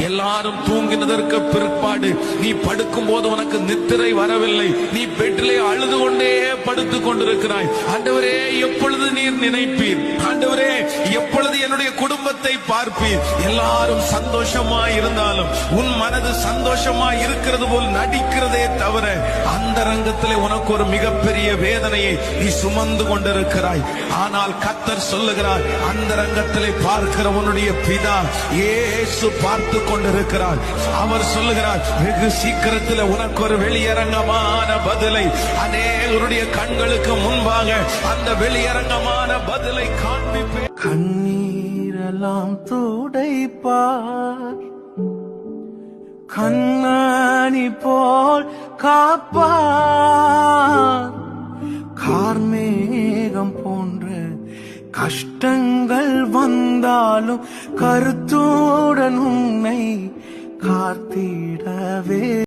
எல்லாரும் தூங்கினதற்கு பிற்பாடு நீ படுக்கும் போது உனக்கு நித்திரை வரவில்லை, நீ பெட்டிலே அழுது கொண்டே படுத்துக் கொண்டிருக்கிறாய். ஆண்டவரே, எப்பொழுது நீர் நினைப்பீர்? ஆண்டவரே, எப்பொழுது என்னுடைய குடும்பத்தை பார்ப்பீர்? எல்லாரும் சந்தோஷமா இருந்தாலும் உன் மனது சந்தோஷமா இருக்கிறது போல் நடிக்கிறதே தவிர அந்த ரங்கத்திலே உனக்கு ஒரு மிகப்பெரிய வேதனையை நீ சுமந்து கொண்டிருக்கிறாய். ஆனால் கர்த்தர் சொல்லுகிறார், அந்த ரங்கத்திலே பார்க்கிற உன்னுடைய பிதா இயேசு பார்த்து கொண்டிருக்கிறார். அவர் சொல்லுகிறார், வெகு சீக்கிரத்தில் உனக்கு ஒரு வெளியரங்கமான பதிலை, அநேகருடைய கண்களுக்கு முன்பாக அந்த வெளியரங்கமான பதிலை காண்பிப்பேன். கண்ணீரெல்லாம் துடைப்பார், கண்ணாணி போல் காப்பார். கார்மேகம் போன்ற கஷ்டங்கள் வந்தாலும் கருத்துடன் உன்னை காத்திடவே